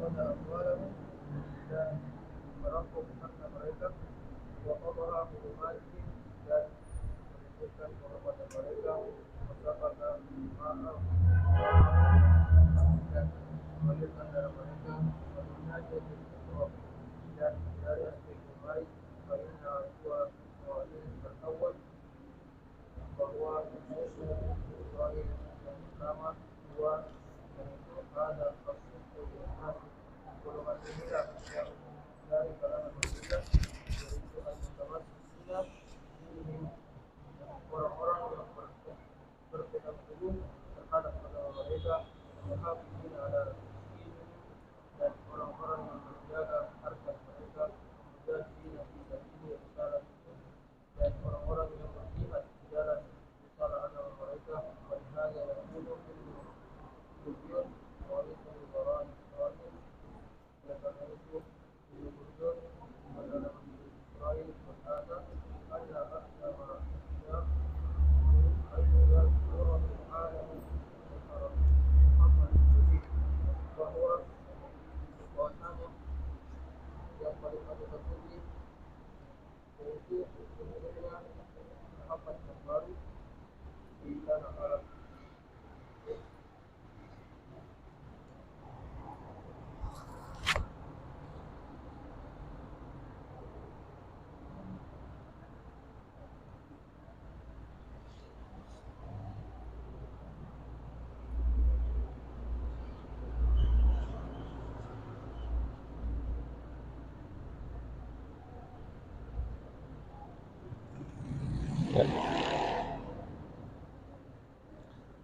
pada amwalahum dan merampok harta mereka, wa qadara hurumatihim dan menentukan kehormatan mereka, wa safaka ma'ahum dan mengalirkan darah mereka, wa minhajat al-ukhra dan dari aspek yang lain, fa'inna huwa mawalih al-awwal bahwa Israel yang pertama dua yaitu ada as-sunnah wal nasib, golongan inilah yang dari kalangan manusia yaitu al-mutawassituna ini orang-orang yang berpegang teguh terhadap agama mereka, al-hafizina ala dinihim dan orang-orang yang menjaga harkat mereka, mujahidina fi sabilillah dan orang-orang yang berjihad di jalan usaha agama mereka, walihada yakunu ilmu dunyun walikum ibaran Israel. Oleh karena itu ilmu dunyun adalah Israel berkata ada agama ya ayuhal surah alamin Muhammad bahwa bahwasanya yang paling ada terpuji yaitu sesungguhnya Muhammad yang baru di tanah Arab.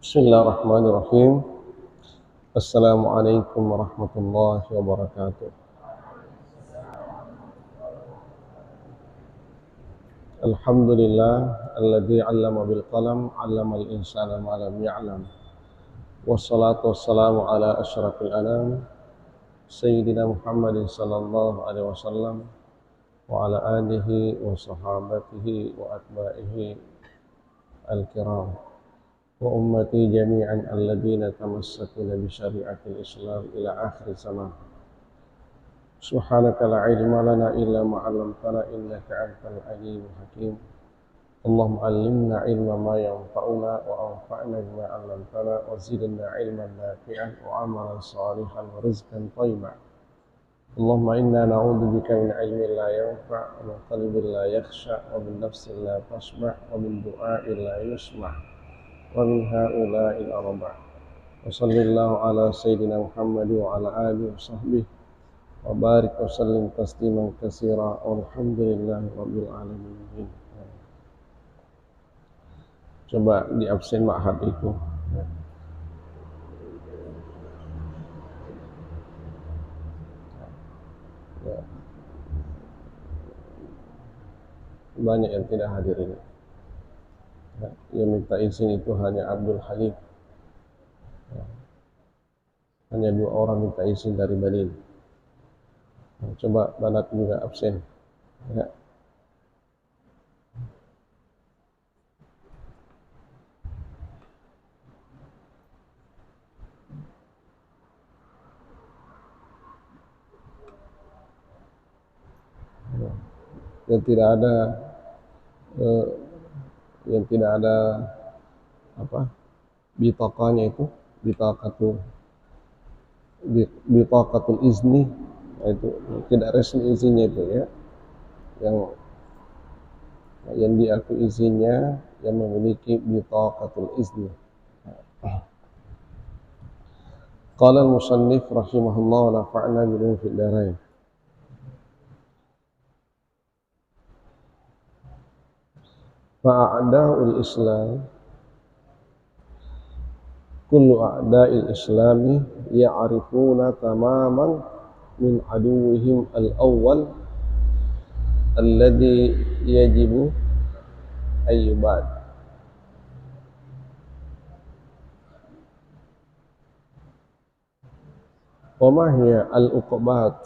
Bismillahirrahmanirrahim. Assalamualaikum warahmatullahi wabarakatuh. Alhamdulillah alladzi 'allama bil qalam 'allamal insana ma lam ya'lam. Wassalatu wassalamu ala asyrafil anam sayyidina Muhammadin sallallahu alaihi wasallam wa ala alihi wa sahabatihi wa atba'ihi al-kiram wa ummati jami'an alladhina tamassakuna bi syari'atil Islam ila akhir zaman. Subhanaka la ilma lana illa ma 'allamtana innaka antal alimul hakim. Allahumma 'allimna ilma ma yanfa'una wa anfa'na bima 'allamtana wa zidna ilman nafi'an wa amalan salihan wa rizqan thayyiban. Allahumma inna na'udzubika min 'ilmin la yanfa' wa min qalbin la yakhsha wa min nafsin la tasma' wa min du'a'in la yusma' wa min ha'ula'il arba'. Wa sallallahu ala sayyidina Muhammad wa ala alihi wa sahbihi wa barik wa sallim tasliman katsira walhamdulillahi rabbil alamin. Coba di absen ma'hab itu. Ya. Banyak yang tidak hadir ini. Ya. Yang minta izin itu hanya Abdul Halim. Ya. Hanya 2 orang minta izin dari Balil. Nah, coba Banat juga absen. Ya. Yang tidak ada apa bitaqanya itu bitaqatul izni, itu tidak resmi izinnya itu ya, yang diakui izinnya yang memiliki bitaqatul izni. Qala al-musannif rahimahullah wa nafa'na bihi fid dharain. Fa'a'da'ul Islam kullu a'da'il Islami ya'rifuna tamaman min aduwwihim al-awwal alladhi yajibu ayyubad. Wa ma hiya al-uqbat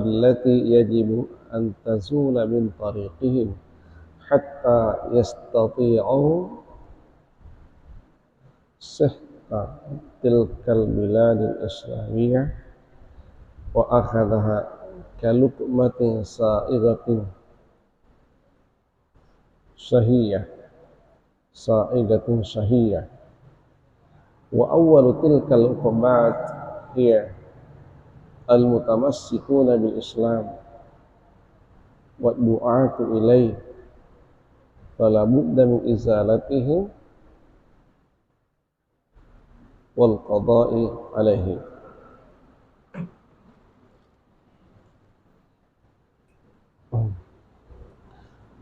allati yajibu an tazula min tariqihim hatta yastati'u sihha tilkal biladil islamiyah wa akhadhaha kalukmatin sa'igatin sahiyah wa awwalu tilkal uqubat hiya al-mutamassikuna bil Islam wa du'atu ilaih fala budda min izalatihim wal qada'i alaihi.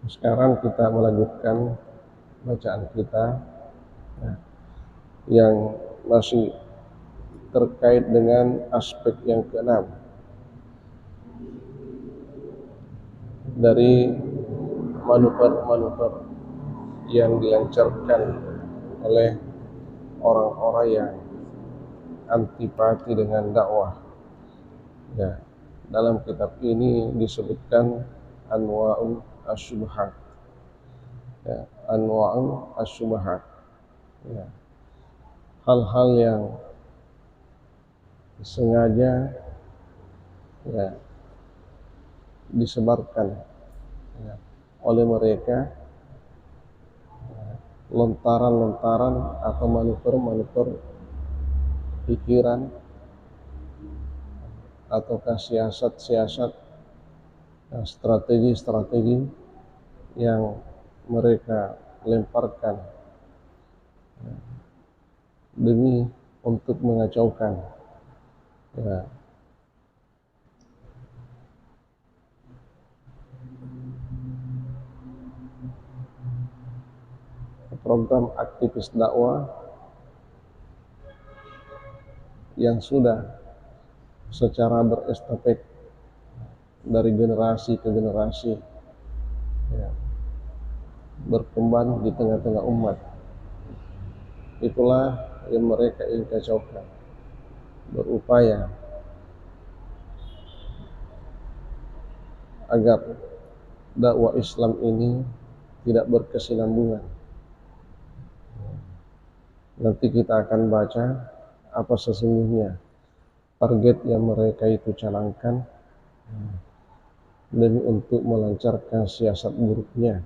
Sekarang kita melanjutkan bacaan kita yang masih terkait dengan aspek yang keenam dari manuver-manuver yang dilancarkan oleh orang-orang yang antipati dengan dakwah. Ya, dalam kitab ini disebutkan anwa'u asyubhat. Ya, anwa'u asyubhat. Ya, hal-hal yang sengaja ya disebarkan ya oleh mereka, lontaran-lontaran atau manuver-manuver pikiran ataukah siasat-siasat, strategi-strategi yang mereka lemparkan demi untuk mengacaukan ya program aktivis dakwah yang sudah secara berestafet dari generasi ke generasi ya, berkembang di tengah-tengah umat. Itulah yang mereka ingin kacaukan, berupaya agar dakwah Islam ini tidak berkesinambungan. Nanti kita akan baca apa sesungguhnya target yang mereka itu canangkan demi untuk melancarkan siasat buruknya,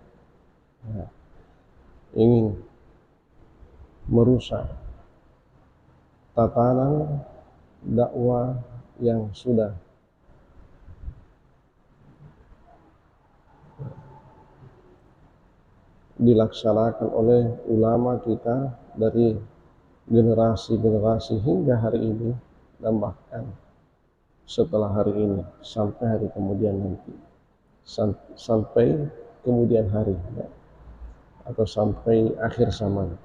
ingin merusak tatanan dakwah yang sudah dilaksanakan oleh ulama kita dari generasi-generasi hingga hari ini dan bahkan setelah hari ini sampai hari kemudian nanti, sampai kemudian hari ya, atau sampai akhir zaman,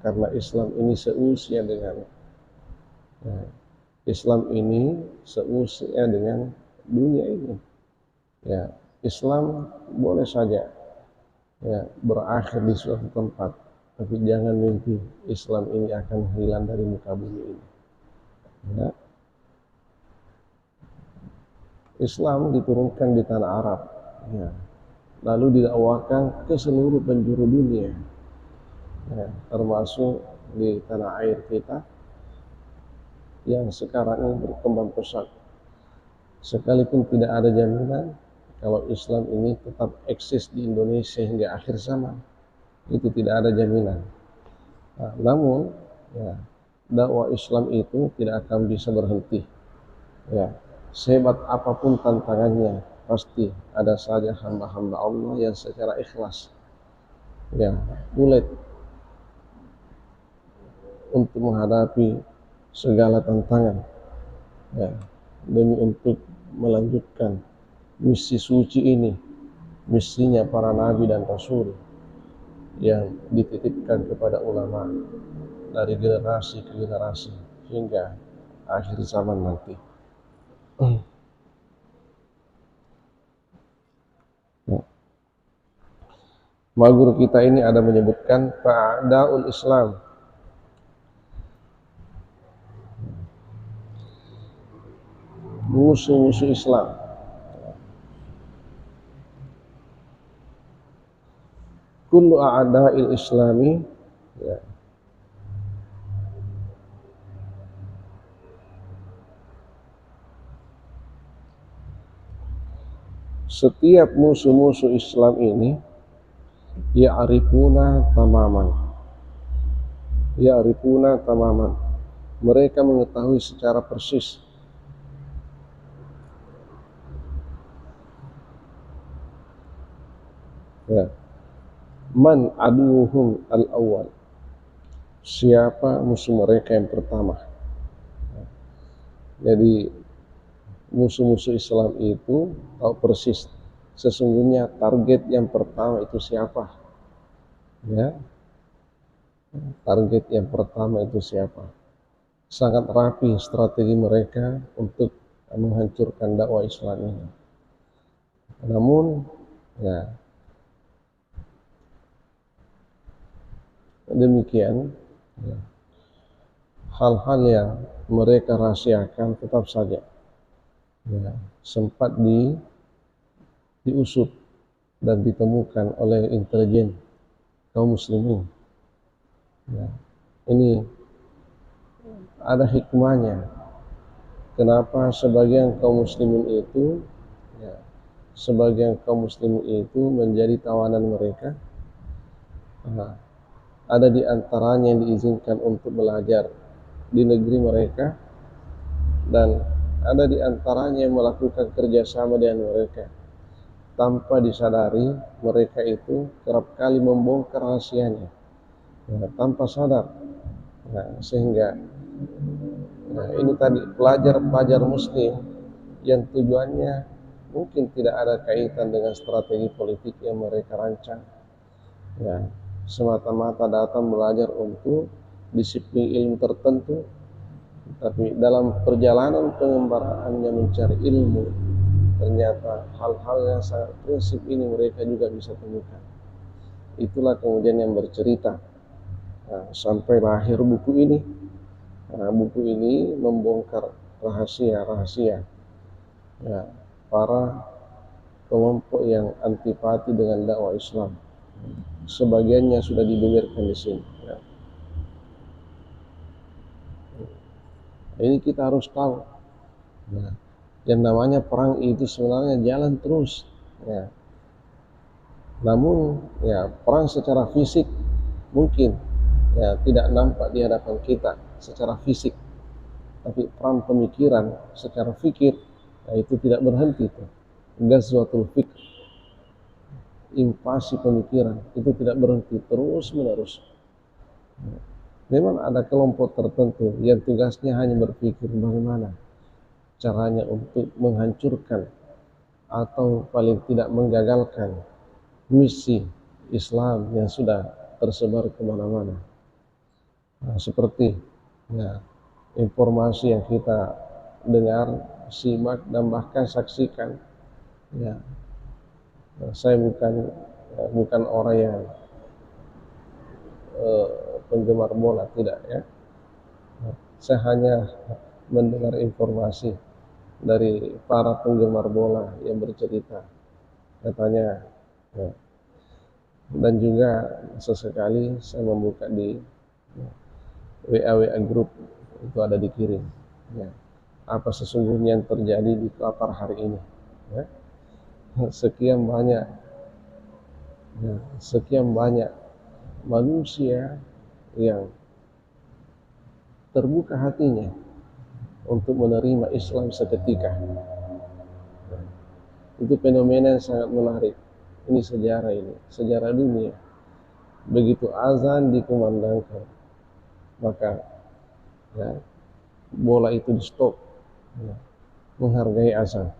karena Islam ini seusia dengan ya, Islam ini seusia dengan dunia ini ya. Islam boleh saja ya berakhir di suatu tempat, tapi jangan mimpi Islam ini akan hilang dari muka bumi ini ya. Islam diturunkan di tanah Arab ya, lalu didakwakan ke seluruh penjuru dunia ya, termasuk di tanah air kita yang sekarang ini berkembang pesat. Sekalipun tidak ada jaminan kalau Islam ini tetap eksis di Indonesia hingga akhir zaman, itu tidak ada jaminan. Nah, namun ya, dakwah Islam itu tidak akan bisa berhenti ya. Sehebat apapun tantangannya, pasti ada saja hamba-hamba Allah yang secara ikhlas ya bulat untuk menghadapi segala tantangan ya, demi untuk melanjutkan misi suci ini, misinya para nabi dan rasul yang dititipkan kepada ulama dari generasi ke generasi hingga akhir zaman nanti. Maguru kita ini ada menyebutkan fa'adaul Islam, musuh-musuh Islam. Kullu a'da'il Islami ya, setiap musuh-musuh Islam ini ya'rifuna tamaman, mereka mengetahui secara persis ya, man aduhum al-awwal, siapa musuh mereka yang pertama. Jadi musuh-musuh Islam itu tahu persis sesungguhnya target yang pertama itu siapa, ya, target yang pertama itu siapa. Sangat rapi strategi mereka untuk menghancurkan dakwah Islam ini. Namun ya demikian ya, hal-hal yang mereka rahasiakan tetap saja ya, sempat diusut dan ditemukan oleh intelijen kaum muslimin. Ya, ini ada hikmahnya kenapa sebagian kaum muslimin itu ya, menjadi tawanan mereka. Nah, ada di antaranya yang diizinkan untuk belajar di negeri mereka, dan ada di antaranya yang melakukan kerjasama dengan mereka tanpa disadari. Mereka itu kerap kali membongkar rahasianya ya, tanpa sadar. Nah, sehingga ini tadi pelajar-pelajar muslim yang tujuannya mungkin tidak ada kaitan dengan strategi politik yang mereka rancang ya, semata-mata datang belajar untuk disiplin ilmu tertentu, tapi dalam perjalanan pengembaraannya mencari ilmu, ternyata hal-hal yang sangat prinsip ini mereka juga bisa temukan. Itulah kemudian yang bercerita sampai lahir buku ini. Buku ini membongkar rahasia-rahasia ya, para kelompok yang antipati dengan dakwah Islam. Sebagiannya sudah dibeberkan di sini ya. Ini kita harus tahu ya, yang namanya perang itu sebenarnya jalan terus ya. Namun ya, perang secara fisik mungkin ya tidak nampak di hadapan kita secara fisik, tapi perang pemikiran secara fikir ya, itu tidak berhenti tuh. Ghazwatul fikr, invasi pemikiran itu tidak berhenti, terus menerus. Memang ada kelompok tertentu yang tugasnya hanya berpikir bagaimana caranya untuk menghancurkan atau paling tidak menggagalkan misi Islam yang sudah tersebar kemana-mana. Seperti ya, informasi yang kita dengar, simak, dan bahkan saksikan ya, saya bukan orang yang penggemar bola, tidak ya. Saya hanya mendengar informasi dari para penggemar bola yang bercerita, katanya ya, dan juga sesekali saya membuka di WA grup, itu ada dikirim ya, apa sesungguhnya yang terjadi di Qatar hari ini ya. Sekian banyak manusia yang terbuka hatinya untuk menerima Islam seketika. Itu fenomena yang sangat menarik. Ini sejarah dunia. Begitu azan dikumandangkan, maka ya, bola itu di stop ya, menghargai azan.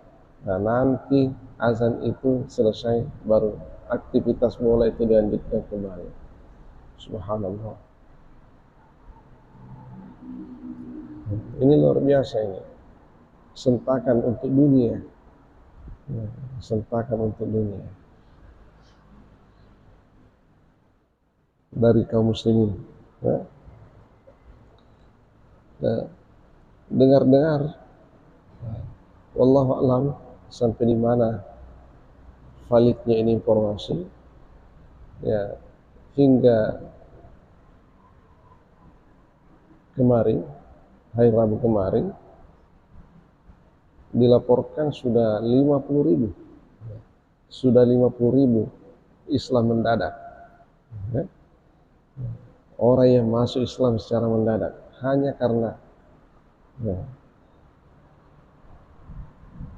Nah, nanti azan itu selesai, baru aktivitas bola itu dilanjutkan kembali. Subhanallah. Ini luar biasa ini. Sentakan untuk dunia. Sentakan untuk dunia. Dari kaum muslimin. Ya. Dengar-dengar, wallahu a'lam sampai di mana validnya ini informasi. Ya, hingga kemarin, hari Rabu kemarin, dilaporkan sudah 50.000 sudah 50.000 Islam mendadak. Ya. Orang yang masuk Islam secara mendadak hanya karena ya,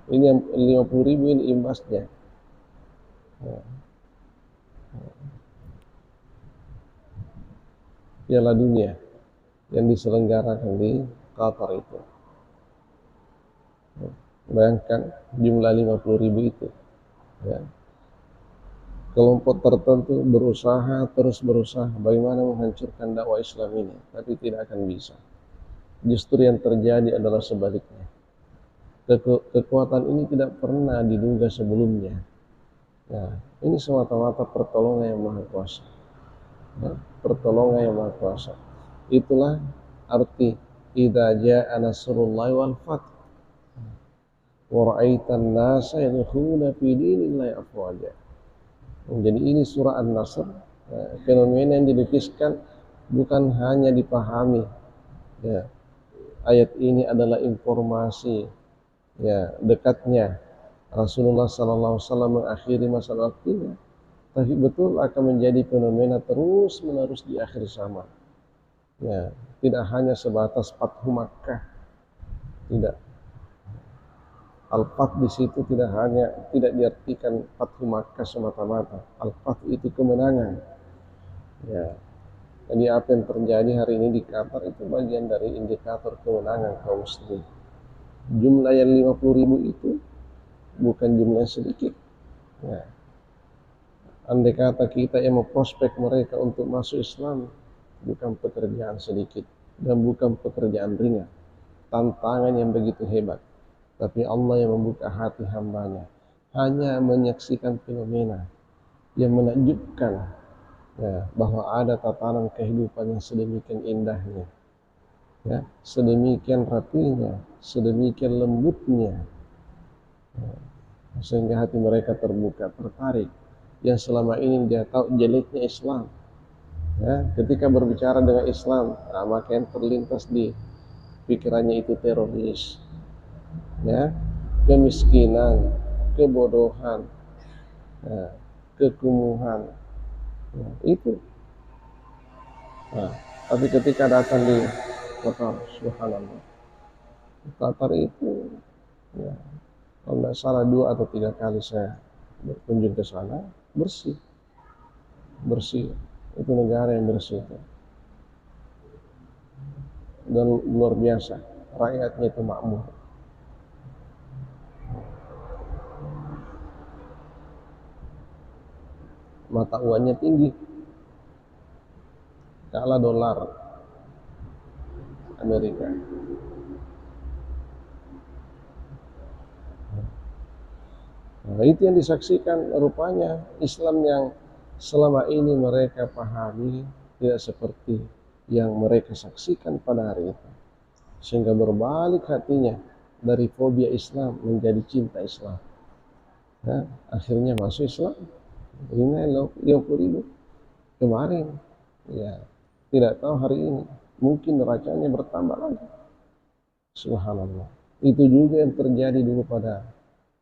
ini yang 50.000 ini imbasnya. Ya. Piala Dunia yang diselenggarakan di Qatar itu. Bayangkan jumlah 50.000 itu. Ya. Kelompok tertentu terus berusaha bagaimana menghancurkan dakwah Islam ini, tapi tidak akan bisa. Justru yang terjadi adalah sebaliknya. Kekuatan ini tidak pernah diduga sebelumnya. Ya, ini semata-mata pertolongan yang Maha Kuasa. Ya, pertolongan yang Maha Kuasa. Itulah arti idza jaa nasrullahi wal fath wa ra'aitan nasa yadkhuluna fi dinillahi afwaja. Jadi ini surah An-Nasr, fenomena yang dilukiskan bukan hanya dipahami. Ya, ayat ini adalah informasi ya dekatnya Rasulullah SAW mengakhiri masa waktunya, tapi betul akan menjadi fenomena terus menerus di akhir zaman. Ya, tidak hanya sebatas Fathu Makkah, tidak. Al-Fath di situ tidak diartikan Fathu Makkah semata-mata. Al-Fath itu kemenangan. Ya. Jadi apa yang terjadi hari ini di Qatar itu bagian dari indikator kemenangan kaum muslimin. Jumlah yang 50.000 itu bukan jumlah sedikit. Ya. Andai kata kita yang memprospek mereka untuk masuk Islam, bukan pekerjaan sedikit dan bukan pekerjaan ringan. Tantangan yang begitu hebat. Tapi Allah yang membuka hati hambanya hanya menyaksikan fenomena yang menakjubkan ya, bahwa ada tatanan kehidupan yang sedemikian indahnya, ya, sedemikian rapinya, sedemikian lembutnya, ya, sehingga hati mereka terbuka, tertarik. Yang selama ini dia tahu jeleknya Islam, ya, ketika berbicara dengan Islam, maka yang terlintas di pikirannya itu teroris, ya, kemiskinan, kebodohan, ya, kekumuhan, ya, itu. Nah, tapi ketika datang di Qatar, subhanallah, Qatar itu, ya, kalau tidak salah 2 atau 3 kali saya berkunjung ke sana, bersih, itu negara yang bersih itu. Dan luar biasa, rakyatnya itu makmur. Mata uangnya tinggi, kalah dolar Amerika. Nah, itu yang disaksikan rupanya Islam yang selama ini mereka pahami tidak seperti yang mereka saksikan pada hari itu. Sehingga berbalik hatinya dari fobia Islam menjadi cinta Islam. Nah, akhirnya masuk Islam. Ini 50.000 kemarin, ya, tidak tahu hari ini mungkin neracanya bertambah lagi. Subhanallah. Itu juga yang terjadi dulu pada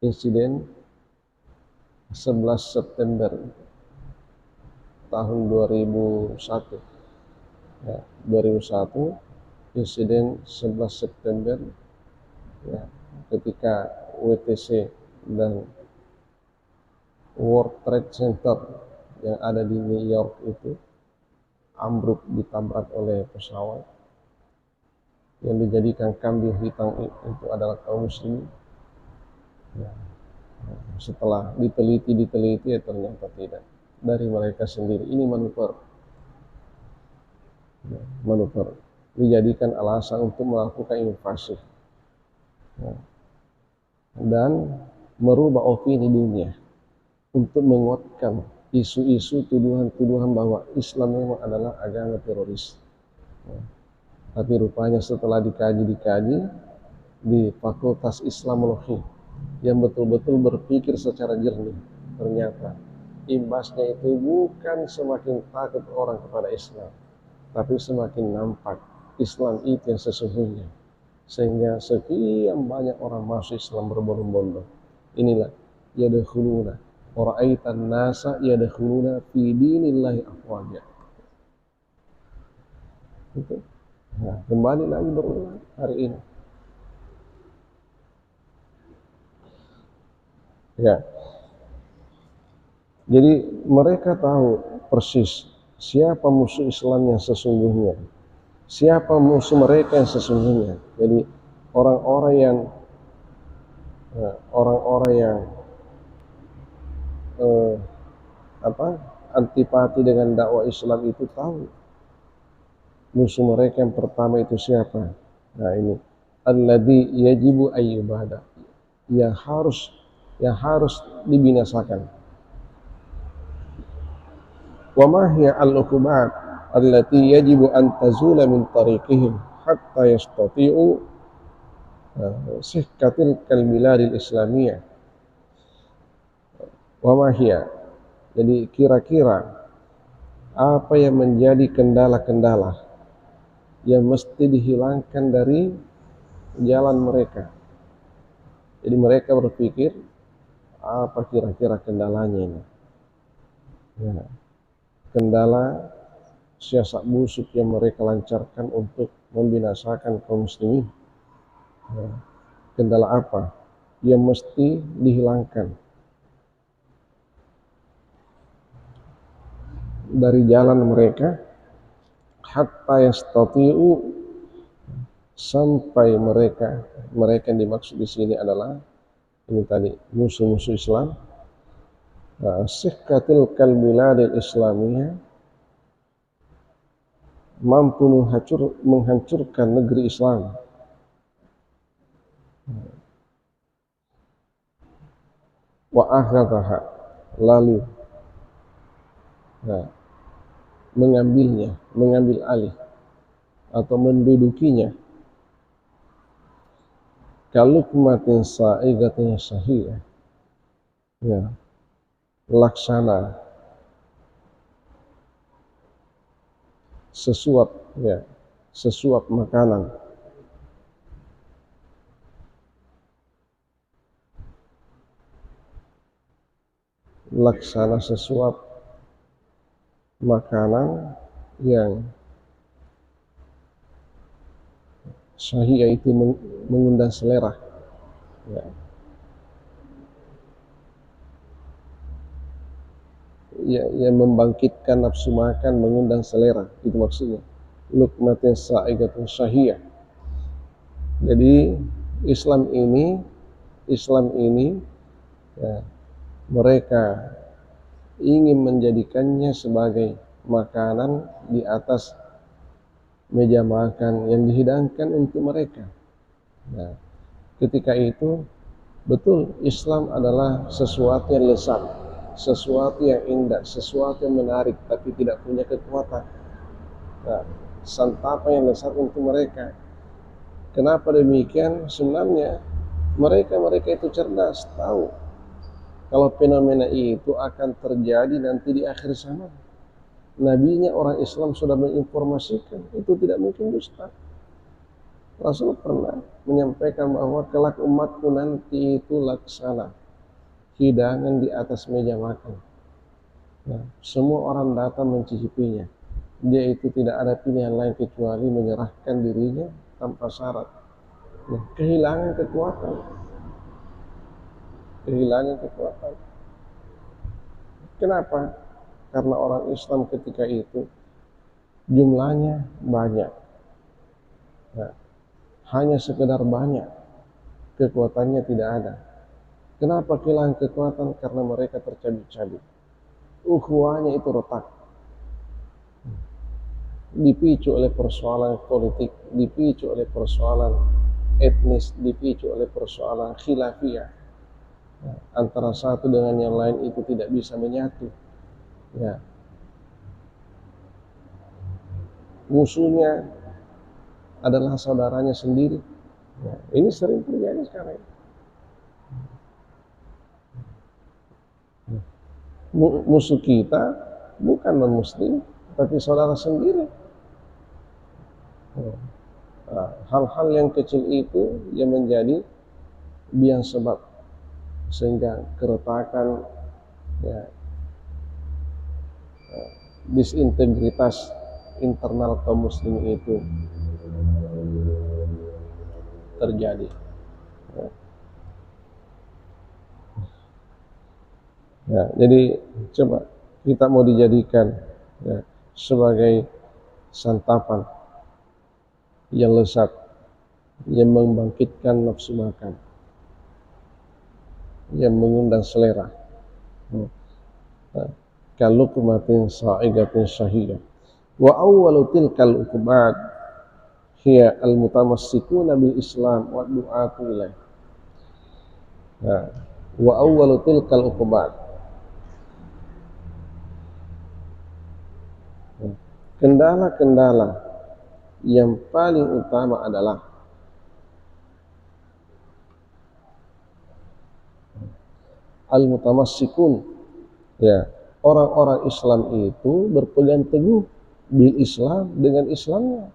insiden 11 September tahun 2001. Ya, 2001 insiden 11 September, ya, ketika WTC dan World Trade Center yang ada di New York itu ambruk ditabrak oleh pesawat yang dijadikan kambing hitam itu adalah kaum muslimin. Ya. Setelah diteliti ya ternyata tidak, dari mereka sendiri. Ini manuver, ya, manuver dijadikan alasan untuk melakukan invasi, ya, dan merubah opini dunia untuk menguatkan isu-isu tuduhan-tuduhan bahwa Islam memang adalah agama teroris. Ya. Tapi rupanya setelah dikaji di Fakultas Islamologi yang betul-betul berpikir secara jernih, ternyata imbasnya itu bukan semakin takut orang kepada Islam, tapi semakin nampak Islam itu yang sesungguhnya, sehingga sekian banyak orang masuk Islam berbondong-bondong. Inilah yadkhuluna wa ra'aitan nasa yadkhuluna fi dinillahi afwaja. Itu. Nah, kembali lagi berulang hari ini. Ya. Jadi mereka tahu persis siapa musuh Islam yang sesungguhnya, siapa musuh mereka yang sesungguhnya. Jadi orang-orang yang antipati dengan dakwah Islam itu tahu musuh mereka yang pertama itu siapa. Nah ini alladzi yajibu ayyubada, yang harus dibinasakan. Wa ma hiya al-uqubat allati yajibu an tazula min tariqihim hatta yastati'u sihkatil kalbiladil islamiyah. Wa ma hiya, jadi kira-kira apa yang menjadi kendala-kendala yang mesti dihilangkan dari jalan mereka. Jadi mereka berpikir apa kira-kira kendalanya ini. Ya. Kendala siasat busuk yang mereka lancarkan untuk membinasakan kaum muslimin. Ya. Kendala apa yang mesti dihilangkan dari jalan mereka, hatta yastati'u, sampai mereka yang dimaksud di sini adalah ini tadi musuh-musuh Islam, sihkatil kalbiladil islamiyah, mampu menghancurkan negeri Islam. Wa akhadhaha, lalu mengambil alih atau mendudukinya, kalukmatin sa'igatin syahiyah, ya, laksana sesuap makanan, laksana sesuap makanan yang syahiyah itu mengundang selera, ya. Yang membangkitkan nafsu makan, mengundang selera, itu maksudnya lukmatin sa'igatun syahiyah. Jadi Islam ini ya, mereka ingin menjadikannya sebagai makanan di atas meja makan yang dihidangkan untuk mereka. Nah, ketika itu betul Islam adalah sesuatu yang lezat, sesuatu yang indah, sesuatu yang menarik, tapi tidak punya kekuatan. Nah, santapan yang lezat untuk mereka. Kenapa demikian? Sebenarnya mereka itu cerdas, tahu kalau fenomena itu akan terjadi nanti di akhir zaman. Nabinya orang Islam sudah menginformasikan, itu tidak mungkin dusta. Rasul pernah menyampaikan bahwa kelak umatku nanti itu laksana hidangan di atas meja makan. Nah, semua orang datang mencicipinya. Dia itu tidak ada pilihan lain kecuali menyerahkan dirinya tanpa syarat. Nah, kehilangan kekuatan. Kenapa? Karena orang Islam ketika itu jumlahnya banyak. Nah, hanya sekedar banyak, kekuatannya tidak ada. Kenapa kehilangan kekuatan? Karena mereka tercabik-cabik. Ukhuwahnya itu retak. Dipicu oleh persoalan politik, dipicu oleh persoalan etnis, dipicu oleh persoalan khilafiyah. Nah, antara satu dengan yang lain itu tidak bisa menyatu. Ya. Musuhnya adalah saudaranya sendiri. Ya, ini sering terjadi sekarang. Musuh kita bukan non-muslim, tapi saudara sendiri. Nah, hal-hal yang kecil itu yang menjadi biang sebab sehingga keretakan ya, disintegritas internal kaum muslimin itu terjadi. Ya, jadi coba kita mau dijadikan ya, sebagai santapan yang lezat, yang membangkitkan nafsu makan, yang mengundang selera. Kaluqmatin sa'igatin syahiyah. Wa awwalu tilkal uqubat hiya al-mutamassikuna bil Islam wa du'atu ilaih. Wa awwalu tilkal uqubat, kendala-kendala yang paling utama adalah al-mutamassikun, ya, orang-orang Islam itu berpegang teguh bil Islam, dengan Islamnya.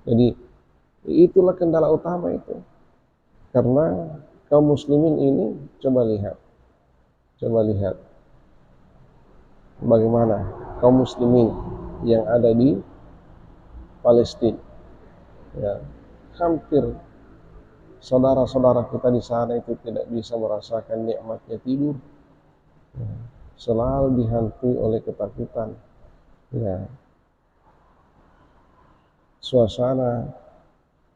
Jadi itulah kendala utama itu. Karena kaum muslimin ini coba lihat bagaimana kaum muslimin yang ada di Palestina, ya, hampir saudara-saudara kita di sana itu tidak bisa merasakan nikmatnya tidur, ya, selalu dihantui oleh ketakutan, ya, suasana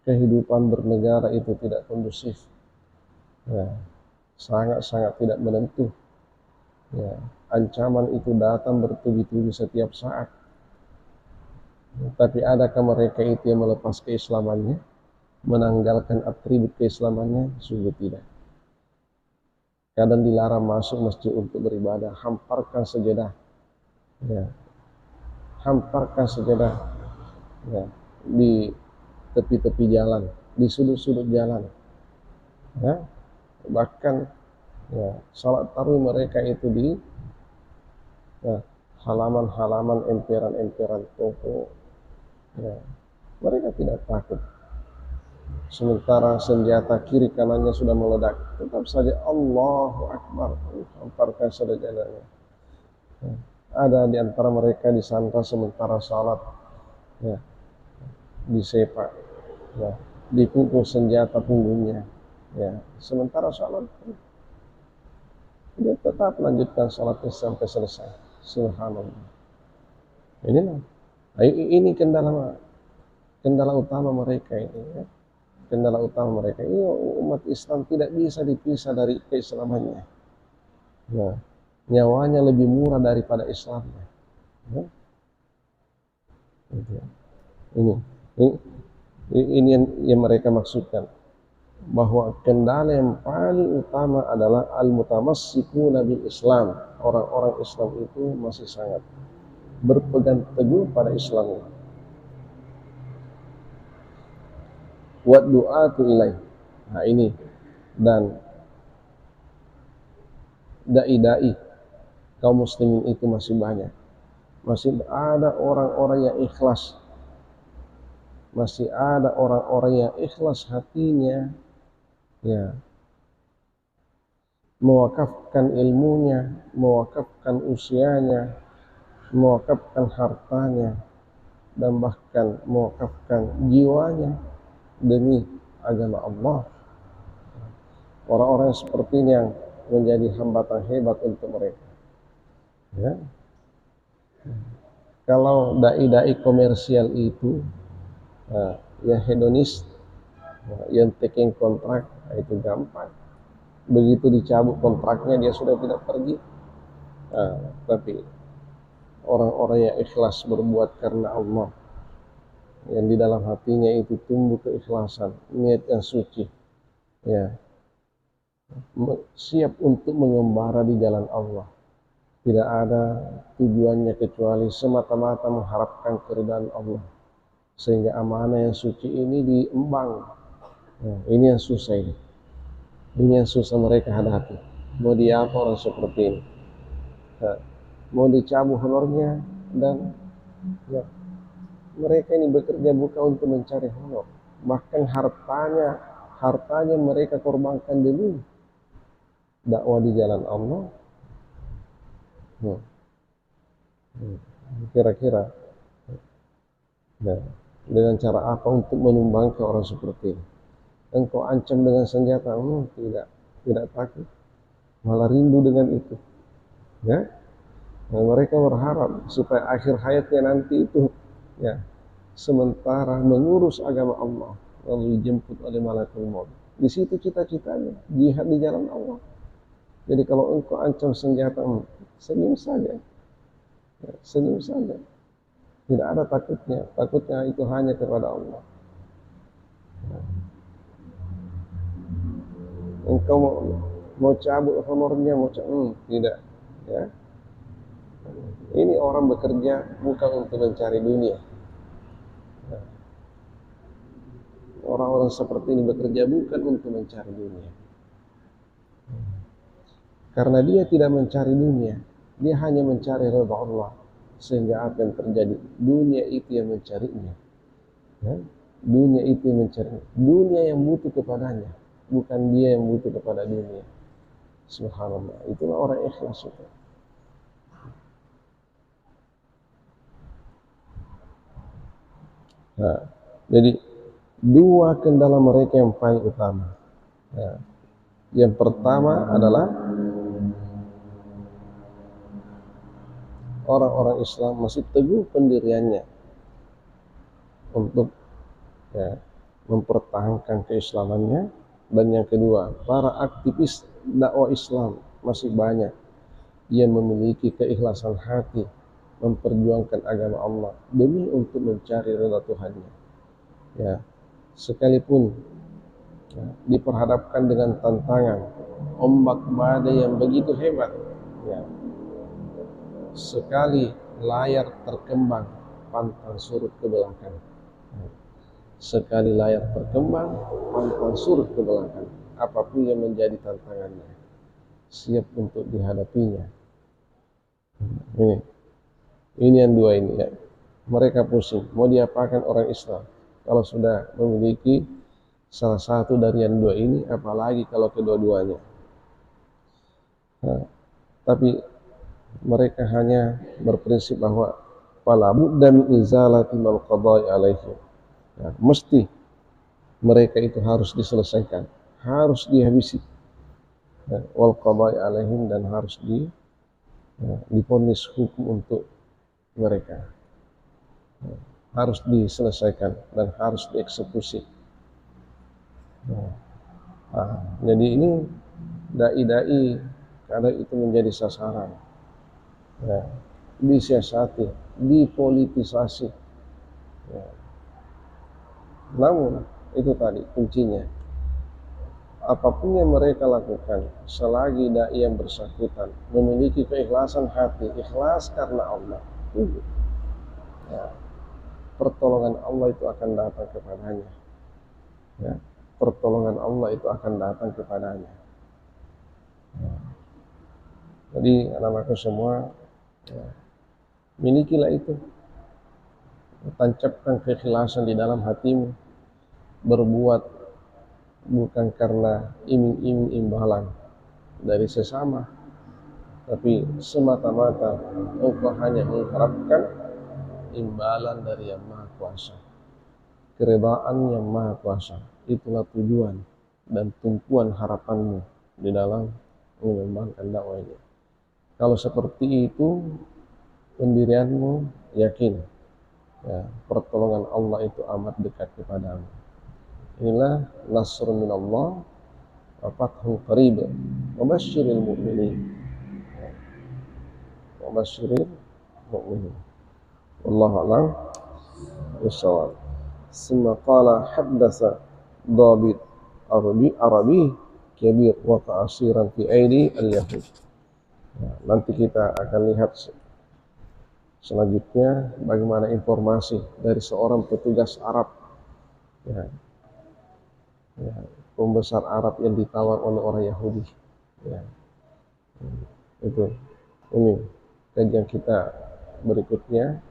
kehidupan bernegara itu tidak kondusif, ya, sangat-sangat tidak menentu, ya, ancaman itu datang bertubi-tubi setiap saat. Tapi adakah mereka itu yang melepas keislamannya, menanggalkan atribut keislamannya? Sungguh tidak. Kadang dilarang masuk masjid untuk beribadah, hamparkan sajadah, ya, hamparkan sajadah, ya, di tepi-tepi jalan, di sudut-sudut jalan, ya. Bahkan, ya, salat tarawih mereka itu di, ya, halaman-halaman, emperan-emperan toko, ya. Mereka tidak takut. Sementara senjata kiri kanannya sudah meledak, tetap saja Allahu Akbar, hamparkan sadajadahnya. Ya. Ada di antara mereka disandra sementara salat, ya, disepak, ya, dipukul senjata punggungnya, ya, sementara salat dia tetap lanjutkan salatnya sampai selesai. Subhanallah. Ini kendala utama mereka ini, ya. Kendala utama mereka ini, umat Islam tidak bisa dipisah dari keislamannya. Nah, nyawanya lebih murah daripada Islamnya. Ya. Ini yang mereka maksudkan, bahwa kendala yang paling utama adalah al-mutamassikuna bil Islam. Orang-orang Islam itu masih sangat berpegang teguh pada Islamnya. Wa du'atu ilaih. Nah ini, dan dai-dai kaum muslimin itu masih banyak. Masih ada orang-orang yang ikhlas. Masih ada orang-orang yang ikhlas hatinya, ya, mewakafkan ilmunya, mewakafkan usianya, mewakafkan hartanya, dan bahkan mewakafkan jiwanya demi agama Allah. Orang-orang seperti ini yang menjadi hambatan hebat untuk mereka, ya. Kalau dai-dai komersial itu, yang hedonis, yang taking kontrak, itu gampang. Begitu dicabut kontraknya dia sudah tidak pergi. Tapi orang-orang yang ikhlas berbuat karena Allah, yang di dalam hatinya itu tumbuh keikhlasan, niat yang suci, ya, siap untuk mengembara di jalan Allah, tidak ada tujuannya kecuali semata-mata mengharapkan keridhaan Allah, sehingga amanah yang suci ini diemban. Ini yang susah, ini yang susah mereka hadapi. Mau diapa orang seperti ini? Mau dicabut honornya, dan, ya, mereka ini bekerja bukan untuk mencari honor, bahkan hartanya mereka korbankan demi dakwah di jalan Allah, Hmm. Hmm. Kira-kira ya, dengan cara apa untuk menumbangkan orang seperti ini? Engkau ancam dengan senjata? Tidak takut, malah rindu dengan itu. Ya, nah, mereka berharap supaya akhir hayatnya nanti itu ya sementara mengurus agama Allah lalu dijemput oleh malaikat maut. Di situ cita-citanya jihad di jalan Allah. Jadi kalau engkau ancam senjata, senyum saja, ya, senyum saja. Tidak ada takutnya. Takutnya itu hanya kepada Allah. Engkau mau cabut honornya, tidak. Ya, ini orang bekerja bukan untuk mencari dunia. Orang-orang seperti ini bekerja bukan untuk mencari dunia. Karena dia tidak mencari dunia, dia hanya mencari ridha Allah. Sehingga apa yang terjadi? Dunia itu yang mencarinya. Ya? Dunia itu yang mencari. Dunia yang butuh kepadanya, bukan dia yang butuh kepada dunia. Subhanallah. Itulah orang ikhlas itu. Nah, jadi dua kendala mereka yang paling utama. Ya. Yang pertama adalah orang-orang Islam masih teguh pendiriannya untuk ya, mempertahankan keislamannya. Dan yang kedua, para aktivis dakwah Islam masih banyak yang memiliki keikhlasan hati memperjuangkan agama Allah demi untuk mencari ridha Tuhannya. Ya, sekalipun ya, diperhadapkan dengan tantangan ombak badai yang begitu hebat, ya, sekali layar terkembang pantang surut ke belakang. Sekali layar terkembang pantang surut ke belakang. Apapun yang menjadi tantangannya, siap untuk dihadapinya. Ini yang dua ini ya. Mereka pusing, mau diapakan orang Islam kalau sudah memiliki salah satu dari yang dua ini, apalagi kalau kedua-duanya. Nah, tapi mereka hanya berprinsip bahwa fala budda min izalati mal qada'i alaihi. Nah, mesti mereka itu harus diselesaikan, harus dihabisi. Nah, wal qada'i alaihim, dan harus divonis hukum untuk mereka. Nah, harus diselesaikan dan harus dieksekusi. Nah, jadi ini dai-dai kadang itu menjadi sasaran, ya, disiasati, dipolitisasi. Ya. Namun itu tadi kuncinya, apapun yang mereka lakukan, selagi dai yang bersangkutan memiliki keikhlasan hati, ikhlas karena Allah, ya, pertolongan Allah itu akan datang kepadanya. Ya, pertolongan Allah itu akan datang kepadanya. Ya. Jadi anak-anakku semua, ya, milikilah itu, tancapkan keikhlasan di dalam hatimu, berbuat bukan karena iming-iming imbalan dari sesama, tapi semata-mata engkau hanya mengharapkan imbalan dari Yang Maha Kuasa, keredaan Yang Maha Kuasa. Itulah tujuan dan tumpuan harapanmu di dalam mengembangkan dakwah ini. Kalau seperti itu pendirianmu, yakin ya, pertolongan Allah itu amat dekat kepadamu. Inilah nasrun minallah wa fathun qarib wa basyiril mu'minin. Wa basyiril mu'minin. Wallahu a'lam bishawab. Summa qala haddasa dhabit Arabi kabir wa ta'asiran fi aidi al-yahud. Nah, nanti kita akan lihat selanjutnya bagaimana informasi dari seorang petugas Arab, ya, ya, pembesar Arab yang ditawar oleh orang Yahudi. Ya, itu ini kajian kita berikutnya,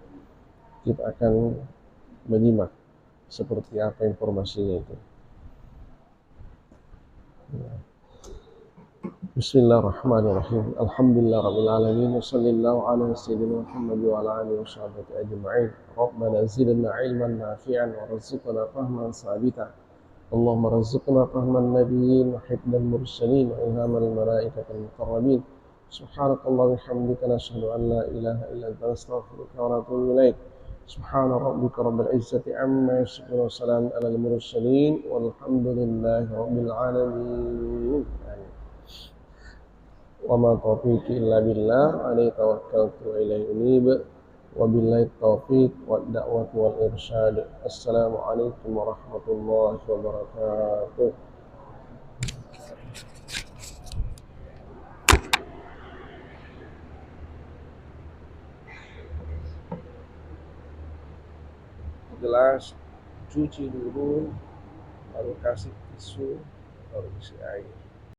kita akan menyimak seperti apa informasinya itu. Ya. Bismillahirrahmanirrahim. Alhamdulillah rabbil alamin wa sallallahu ala sayyidina Muhammad wa ala alihi wa sahbihi ajma'in. Rabbana zidna ilman nafi'an wa rzuqna fahman sabita. Allahumma rzuqna fahman nabiyyin wa hifdzal mursalin wa ilhamal malaikatil muqarrabin. Subhanakallah wa bihamdika nashhadu an la ilaha illa anta nastaghfiruka wa natubu ilaik. Subhana rabbika rabbil izzati amma yasifun wa salamun alal mursalin walhamdulillahi rabbil alamin. Wa ma taufiqi illa billah, alaihi tawakkaltu wa ilaihi unib. Wa billahi taufiq wa da'wati wal irsyad. Assalamualaikum warahmatullahi wabarakatuh. Gelas cuci dulu, baru kasih tisu, baru isi air.